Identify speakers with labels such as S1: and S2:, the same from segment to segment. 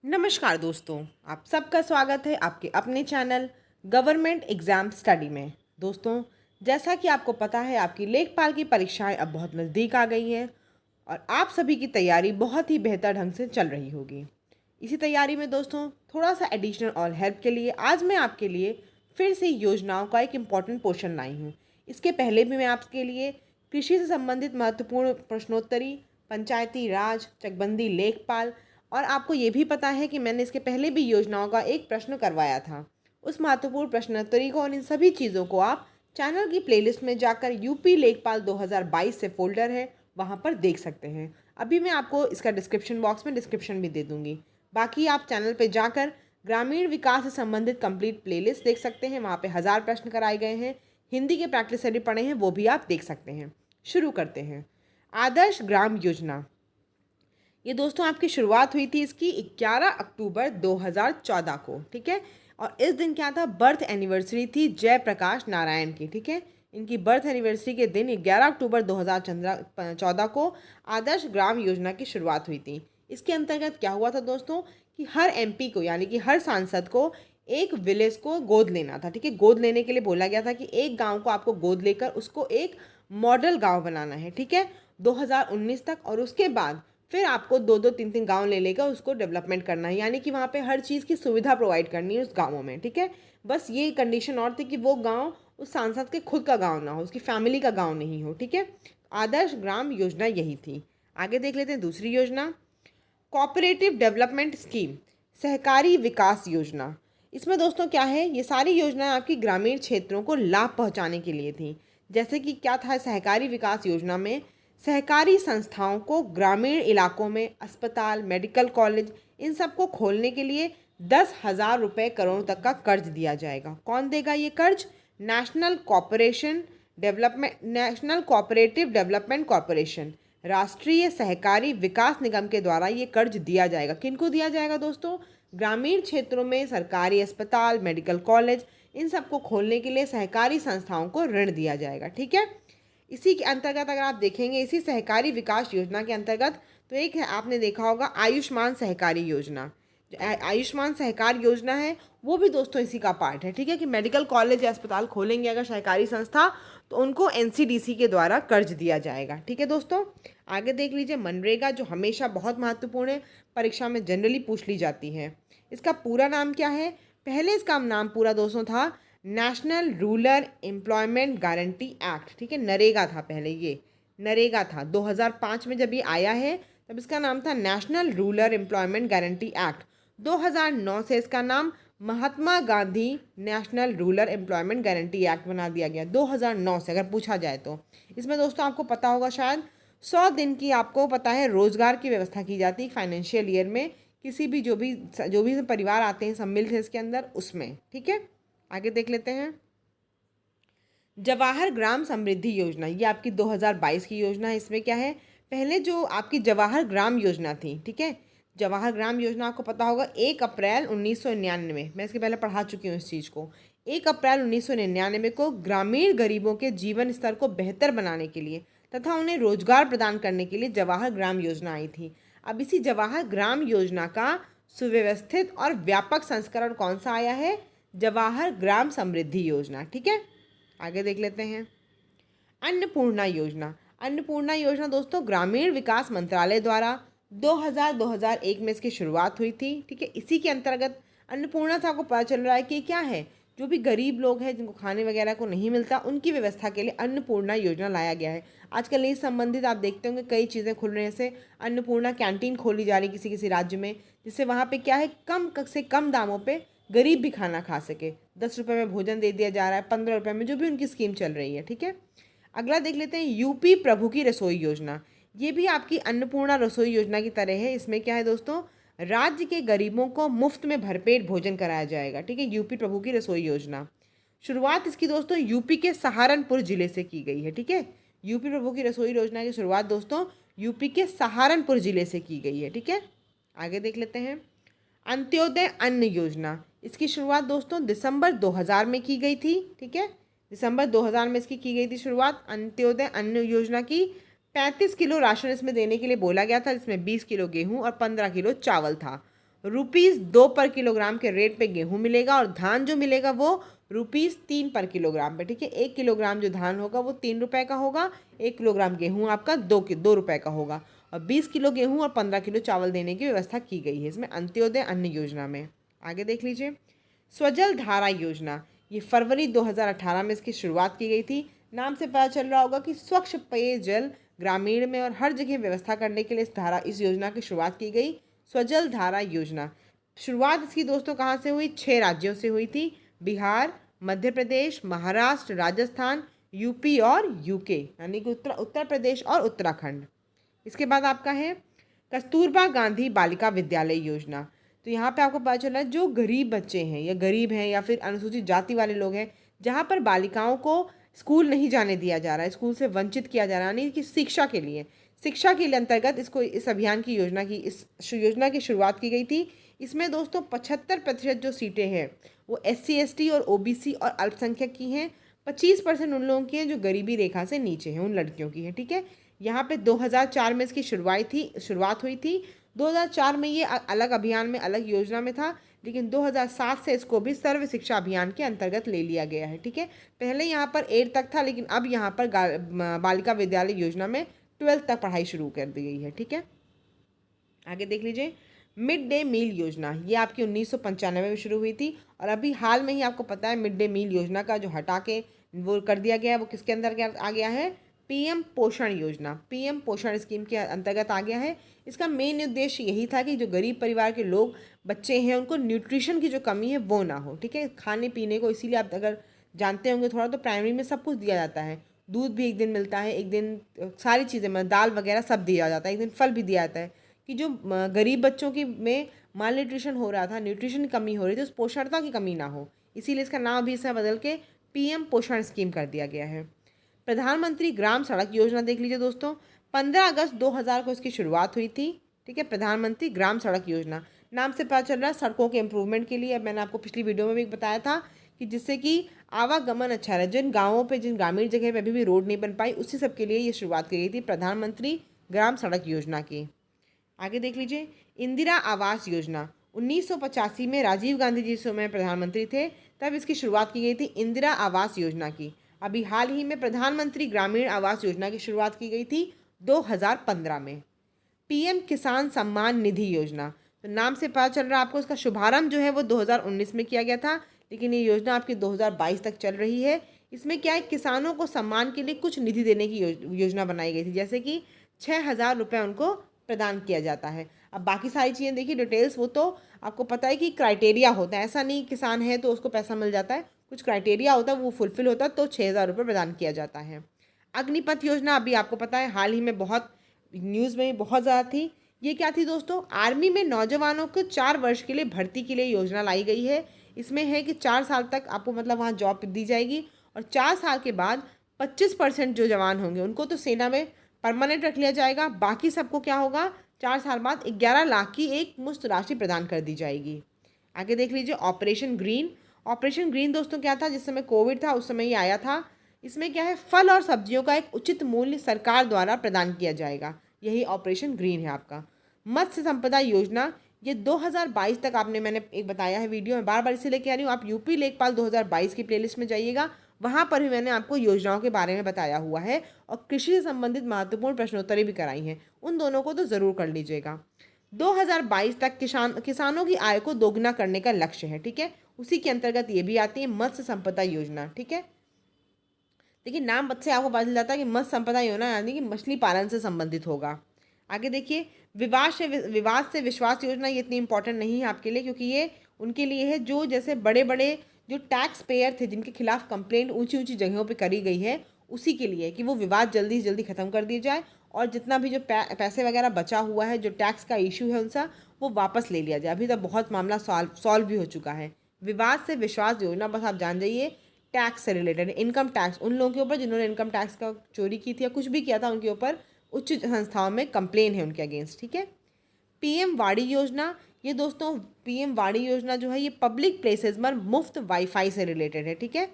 S1: नमस्कार दोस्तों, आप सबका स्वागत है आपके अपने चैनल गवर्नमेंट एग्ज़ाम स्टडी में। दोस्तों, जैसा कि आपको पता है आपकी लेखपाल की परीक्षाएं अब बहुत नज़दीक आ गई हैं और आप सभी की तैयारी बहुत ही बेहतर ढंग से चल रही होगी। इसी तैयारी में दोस्तों थोड़ा सा एडिशनल और हेल्प के लिए आज मैं आपके लिए फिर से योजनाओं का एक इम्पॉर्टेंट पोर्शन लाई हूँ। इसके पहले भी मैं आपके लिए कृषि से संबंधित महत्वपूर्ण प्रश्नोत्तरी, पंचायती राज, चकबंदी लेखपाल और आपको ये भी पता है कि मैंने इसके पहले भी योजनाओं का एक प्रश्न करवाया था। उस महत्वपूर्ण प्रश्नोत्तरी को और इन सभी चीज़ों को आप चैनल की प्लेलिस्ट में जाकर यूपी लेखपाल 2022 से फोल्डर है वहाँ पर देख सकते हैं। अभी मैं आपको इसका डिस्क्रिप्शन बॉक्स में डिस्क्रिप्शन भी दे दूँगी। बाकी आप चैनल पे जाकर ग्रामीण विकास से संबंधित कंप्लीट प्लेलिस्ट देख सकते हैं। वहाँ पे 1000 प्रश्न कराए गए हैं। हिंदी के प्रैक्टिस सेट पढ़े हैं वो भी आप देख सकते हैं। शुरू करते हैं। आदर्श ग्राम योजना, ये दोस्तों आपकी शुरुआत हुई थी इसकी 11 अक्टूबर 2014 को, ठीक है। और इस दिन क्या था, बर्थ एनिवर्सरी थी जयप्रकाश नारायण की, ठीक है। इनकी बर्थ एनिवर्सरी के दिन 11 अक्टूबर 2014 को आदर्श ग्राम योजना की शुरुआत हुई थी। इसके अंतर्गत क्या हुआ था दोस्तों कि हर एमपी को यानी कि हर सांसद को एक विलेज को गोद लेना था, ठीक है। गोद लेने के लिए बोला गया था कि एक गांव को आपको गोद लेकर उसको एक मॉडल गांव बनाना है, ठीक है, 2019 तक। और उसके बाद फिर आपको दो दो तीन तीन गांव ले लेकर उसको डेवलपमेंट करना है, यानी कि वहाँ पे हर चीज़ की सुविधा प्रोवाइड करनी है उस गाँवों में, ठीक है। बस ये कंडीशन और थी कि वो गांव उस सांसद के खुद का गांव ना हो, उसकी फैमिली का गांव नहीं हो, ठीक है। आदर्श ग्राम योजना यही थी। आगे देख लेते हैं दूसरी योजना, कोऑपरेटिव डेवलपमेंट स्कीम, सहकारी विकास योजना। इसमें दोस्तों क्या है, ये सारी योजनाएं आपकी ग्रामीण क्षेत्रों को लाभ पहुंचाने के लिए थी। जैसे कि क्या था सहकारी विकास योजना में, सहकारी संस्थाओं को ग्रामीण इलाकों में अस्पताल, मेडिकल कॉलेज इन सब को खोलने के लिए 10,000 रुपये करोड़ तक का कर्ज दिया जाएगा। कौन देगा ये कर्ज? नेशनल कोऑपरेटिव डेवलपमेंट कॉरपोरेशन, राष्ट्रीय सहकारी विकास निगम के द्वारा ये कर्ज दिया जाएगा। किनको दिया जाएगा दोस्तों? ग्रामीण क्षेत्रों में सरकारी अस्पताल, मेडिकल कॉलेज इन सबको खोलने के लिए सहकारी संस्थाओं को ऋण दिया जाएगा, ठीक है। इसी के अंतर्गत अगर आप देखेंगे, इसी सहकारी विकास योजना के अंतर्गत तो एक है, आपने देखा होगा आयुष्मान सहकारी योजना। जो आयुष्मान सहकार योजना है वो भी दोस्तों इसी का पार्ट है, ठीक है, कि मेडिकल कॉलेज या अस्पताल खोलेंगे अगर सहकारी संस्था तो उनको एनसीडीसी के द्वारा कर्ज दिया जाएगा, ठीक है दोस्तों। आगे देख लीजिए मनरेगा, जो हमेशा बहुत महत्वपूर्ण है, परीक्षा में जनरली पूछ ली जाती है। इसका पूरा नाम क्या है? पहले इसका नाम पूरा दोस्तों था national rural employment guarantee act, ठीक है, नरेगा था पहले, ये नरेगा था। 2005 में जब ये आया है तब इसका नाम था national rural employment guarantee act. 2009 से इसका नाम Mahatma Gandhi national rural employment guarantee act बना दिया गया, 2009 से अगर पूछा जाए तो। इसमें दोस्तों आपको पता होगा शायद 100 दिन की आपको पता है रोजगार की व्यवस्था की जाती है फाइनेंशियल ईयर में, किसी भी जो भी परिवार आते हैं सम्मिलित है इसके अंदर उसमें, ठीक है। आगे देख लेते हैं जवाहर ग्राम समृद्धि योजना, ये आपकी 2022 की योजना है। इसमें क्या है, पहले जो आपकी जवाहर ग्राम योजना थी, ठीक है, जवाहर ग्राम योजना आपको पता होगा 1 अप्रैल 1999, मैं इसके पहले पढ़ा चुकी हूँ इस चीज़ को। 1 अप्रैल 1999 को ग्रामीण गरीबों के जीवन स्तर को बेहतर बनाने के लिए तथा उन्हें रोजगार प्रदान करने के लिए जवाहर ग्राम योजना आई थी। अब इसी जवाहर ग्राम योजना का सुव्यवस्थित और व्यापक संस्करण कौन सा आया है? जवाहर ग्राम समृद्धि योजना, ठीक है। आगे देख लेते हैं अन्नपूर्णा योजना। अन्नपूर्णा योजना दोस्तों ग्रामीण विकास मंत्रालय द्वारा 2001 में इसकी शुरुआत हुई थी, ठीक है। इसी के अंतर्गत अन्नपूर्णा से आपको पता चल रहा है कि क्या है, जो भी गरीब लोग हैं जिनको खाने वगैरह को नहीं मिलता उनकी व्यवस्था के लिए अन्नपूर्णा योजना लाया गया है। आजकल इस संबंधित आप देखते होंगे कई चीज़ें खुल रही हैं, जैसे अन्नपूर्णा कैंटीन खोली जा रही किसी किसी राज्य में, जिससे वहाँ पे क्या है कम से कम दामों पे गरीब भी खाना खा सके। 10 रुपये में भोजन दे दिया जा रहा है, 15 रुपये में, जो भी उनकी स्कीम चल रही है, ठीक है। अगला देख लेते हैं यूपी प्रभु की रसोई योजना। ये भी आपकी अन्नपूर्णा रसोई योजना की तरह है। इसमें क्या है दोस्तों, राज्य के गरीबों को मुफ्त में भरपेट भोजन कराया जाएगा, ठीक है, यूपी प्रभु की रसोई योजना। शुरुआत इसकी दोस्तों यूपी के सहारनपुर जिले से की गई है, ठीक है। यूपी प्रभु की रसोई योजना की शुरुआत दोस्तों यूपी के सहारनपुर जिले से की गई है, ठीक है। आगे देख लेते हैं अंत्योदय अन्न योजना। इसकी शुरुआत दोस्तों दिसंबर 2000 में की गई थी, ठीक है, दिसंबर 2000 में इसकी की गई थी शुरुआत अंत्योदय अन्न योजना की। 35 किलो राशन इसमें देने के लिए बोला गया था, जिसमें 20 किलो गेहूं और 15 किलो चावल था। ₹2 पर किलोग्राम के रेट पे गेहूं मिलेगा और धान जो मिलेगा वो ₹3 पर किलोग्राम पे, ठीक है। 1 किलोग्राम जो धान होगा वो ₹3 का होगा, 1 किलोग्राम गेहूं आपका ₹2 का होगा और 20 किलो गेहूं और 15 किलो चावल देने की व्यवस्था की गई है इसमें अंत्योदय अन्न योजना में। आगे देख लीजिए, स्वजल धारा योजना, ये फरवरी 2018 में इसकी शुरुआत की गई थी। नाम से पता चल रहा होगा कि स्वच्छ पेयजल ग्रामीण में और हर जगह व्यवस्था करने के लिए इस योजना की शुरुआत की गई, स्वजल धारा योजना। शुरुआत इसकी दोस्तों कहाँ से हुई? 6 राज्यों से हुई थी, बिहार, मध्य प्रदेश, महाराष्ट्र, राजस्थान, यूपी और यूके, यानी कि उत्तर प्रदेश और उत्तराखंड। इसके बाद आपका है कस्तूरबा गांधी बालिका विद्यालय योजना। तो यहाँ पे आपको पता चला जो गरीब बच्चे हैं या गरीब हैं या फिर अनुसूचित जाति वाले लोग हैं, जहाँ पर बालिकाओं को स्कूल नहीं जाने दिया जा रहा है, स्कूल से वंचित किया जा रहा है, यानी कि शिक्षा के लिए अंतर्गत इस अभियान की इस योजना की शुरुआत की गई थी। इसमें दोस्तों 75% जो सीटें हैं वो SC ST और OBC और अल्पसंख्यक की हैं, 25% उन लोगों की हैं जो गरीबी रेखा से नीचे हैं, उन लड़कियों की है, ठीक है। यहाँ पे 2004 में इसकी शुरुआत हुई थी। 2004 में ये अलग अभियान में, अलग योजना में था, लेकिन 2007 से इसको भी सर्व शिक्षा अभियान के अंतर्गत ले लिया गया है, ठीक है। पहले यहाँ पर 8 तक था, लेकिन अब यहाँ पर बालिका विद्यालय योजना में 12 तक पढ़ाई शुरू कर दी गई है, ठीक है। आगे देख लीजिए, मिड डे मील योजना, ये आपकी 1995 में शुरू हुई थी और अभी हाल में ही आपको पता है मिड डे मील योजना का जो हटा के वो कर दिया गया है, वो किसके अंदर आ गया है? PM पोषण योजना, PM पोषण स्कीम के अंतर्गत आ गया है। इसका मेन उद्देश्य यही था कि जो गरीब परिवार के लोग बच्चे हैं उनको न्यूट्रिशन की जो कमी है वो ना हो, ठीक है, खाने पीने को। इसीलिए आप अगर जानते होंगे थोड़ा, तो प्राइमरी में सब कुछ दिया जाता है, दूध भी एक दिन मिलता है, एक दिन सारी चीज़ें मतलब दाल वगैरह सब दिया जाता है, एक दिन फल भी दिया जाता है, कि जो गरीब बच्चों की में माल न्यूट्रिशन हो रहा था, न्यूट्रिशन की कमी हो रही थी, उस पोषणता की कमी ना हो, इसीलिए इसका नाम भी इससे बदल के PM पोषण स्कीम कर दिया गया है। प्रधानमंत्री ग्राम सड़क योजना देख लीजिए दोस्तों, 15 अगस्त 2000 को इसकी शुरुआत हुई थी, ठीक है। प्रधानमंत्री ग्राम सड़क योजना, नाम से पता चल रहा है सड़कों के इम्प्रूवमेंट के लिए। अब मैंने आपको पिछली वीडियो में भी बताया था कि जिससे कि आवागमन अच्छा रहे, जिन गाँवों पे, जिन ग्रामीण जगह पे अभी भी रोड नहीं बन पाई, उसी सब के लिए ये शुरुआत की गई थी प्रधानमंत्री ग्राम सड़क योजना की। आगे देख लीजिए, इंदिरा आवास योजना, 1985 में राजीव गांधी जी समय प्रधानमंत्री थे, तब इसकी शुरुआत की गई थी इंदिरा आवास योजना की। अभी हाल ही में प्रधानमंत्री ग्रामीण आवास योजना की शुरुआत की गई थी 2015 में। PM किसान सम्मान निधि योजना, तो नाम से पता चल रहा है आपको, इसका शुभारंभ जो है वो 2019 में किया गया था, लेकिन ये योजना आपकी 2022 तक चल रही है। इसमें क्या है, किसानों को सम्मान के लिए कुछ निधि देने की योजना बनाई गई थी, जैसे कि 6,000 रुपये उनको प्रदान किया जाता है। अब बाकी सारी चीज़ें देखिए डिटेल्स, वो तो आपको पता है कि क्राइटेरिया होता है, ऐसा नहीं किसान है तो उसको पैसा मिल जाता है, कुछ क्राइटेरिया होता है, वो फुलफिल होता है तो 6,000 रुपये प्रदान किया जाता है। अग्निपथ योजना, अभी आपको पता है हाल ही में बहुत न्यूज़ में बहुत ज़्यादा थी। ये क्या थी दोस्तों? आर्मी में नौजवानों को 4 वर्ष के लिए भर्ती के लिए योजना लाई गई है। इसमें है कि 4 साल तक आपको मतलब वहाँ जॉब दी जाएगी और 4 साल के बाद 25% जो जवान होंगे उनको तो सेना में परमानेंट रख लिया जाएगा, बाकी सबको क्या होगा, 4 साल बाद 11 लाख की एक मुश्त राशि प्रदान कर दी जाएगी। आगे देख लीजिए, ऑपरेशन ग्रीन। ऑपरेशन ग्रीन दोस्तों क्या था? जिस समय कोविड था उस समय ये आया था। इसमें क्या है, फल और सब्जियों का एक उचित मूल्य सरकार द्वारा प्रदान किया जाएगा, यही ऑपरेशन ग्रीन है आपका। मत्स्य संपदा योजना, ये 2022 तक आपने, मैंने एक बताया है वीडियो में, बार बार इसे लेके आ रही हूँ, आप यूपी लेखपाल 2022 की प्लेलिस्ट में जाइएगा, वहाँ पर भी मैंने आपको योजनाओं के बारे में बताया हुआ है और कृषि से संबंधित महत्वपूर्ण प्रश्नोत्तरी भी कराई हैं, उन दोनों को तो ज़रूर कर लीजिएगा। 2022 तक किसानों की आय को दोगुना करने का लक्ष्य है, ठीक है। उसी के अंतर्गत ये भी आती है मत्स्य संपदा योजना, ठीक है। देखिए नाम से आपको पता चल जाता है कि मत्स्य संपदा योजना यानी कि मछली पालन से संबंधित होगा। आगे देखिए, विवाद से विश्वास योजना, ये इतनी इंपॉर्टेंट नहीं है आपके लिए, क्योंकि ये उनके लिए है जो जैसे बड़े बड़े जो टैक्स पेयर थे जिनके खिलाफ कंप्लेंट ऊंची ऊंची जगहों पे करी गई है, उसी के लिए कि वो विवाद जल्दी से जल्दी ख़त्म कर दिया जाए और जितना भी जो पैसे वगैरह बचा हुआ है, जो टैक्स का इशू है उनसा, वो वापस ले लिया जाए। अभी तक बहुत मामला सॉल्व भी हो चुका है। विवाद से विश्वास योजना, बस आप जान जाइए, टैक्स से रिलेटेड, इनकम टैक्स, उन लोगों के ऊपर जिन्होंने इनकम टैक्स का चोरी की थी या कुछ भी किया था, उनके ऊपर उच्च संस्थाओं में कंप्लेन है उनके अगेंस्ट, ठीक है। PM वाड़ी योजना, ये दोस्तों PM वाड़ी योजना जो है ये पब्लिक प्लेसेस पर मुफ्त वाईफाई से रिलेटेड है, ठीक है।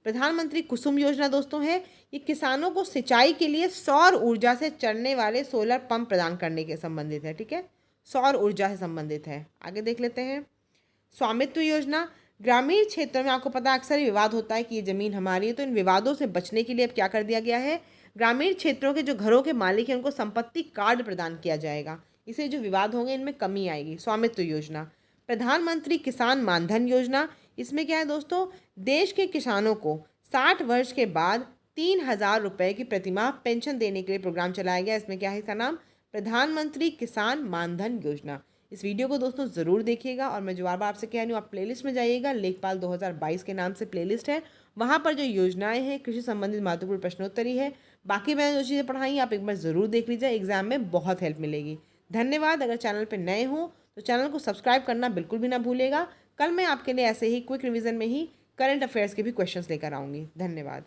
S1: प्रधानमंत्री कुसुम योजना दोस्तों है, ये किसानों को सिंचाई के लिए सौर ऊर्जा से चलने वाले सोलर पंप प्रदान करने के संबंधित है, ठीक है। सौर ऊर्जा से संबंधित है। आगे देख लेते हैं। स्वामित्व योजना, ग्रामीण क्षेत्रों में आपको पता है अक्सर ही विवाद होता है कि ये ज़मीन हमारी है, तो इन विवादों से बचने के लिए अब क्या कर दिया गया है, ग्रामीण क्षेत्रों के जो घरों के मालिक हैं उनको संपत्ति कार्ड प्रदान किया जाएगा। इससे जो विवाद होंगे इनमें कमी आएगी। स्वामित्व योजना, प्रधानमंत्री किसान मानधन योजना, इसमें क्या है दोस्तों, देश के किसानों को 60 वर्ष के बाद 3,000 रुपये की प्रतिमाह पेंशन देने के लिए प्रोग्राम चलाया गया। इसमें क्या है, इसका नाम प्रधानमंत्री किसान मानधन योजना। इस वीडियो को दोस्तों ज़रूर देखिएगा और मैं जो बार आपसे कह रही हूँ, आप प्लेलिस्ट में जाइएगा, लेखपाल 2022 के नाम से प्लेलिस्ट है, वहाँ पर जो योजनाएं हैं कृषि संबंधित महत्वपूर्ण प्रश्नोत्तरी है, बाकी मैंने जो चीज़ें पढ़ाई आप एक बार ज़रूर देख लीजिए, एग्जाम में बहुत हेल्प मिलेगी। धन्यवाद। अगर चैनल पर नए हो तो चैनल को सब्सक्राइब करना बिल्कुल भी ना भूलेगा। कल मैं आपके लिए ऐसे ही क्विक रिविजन में ही करंट अफेयर्स के भी क्वेश्चंस लेकर आऊँगी। धन्यवाद।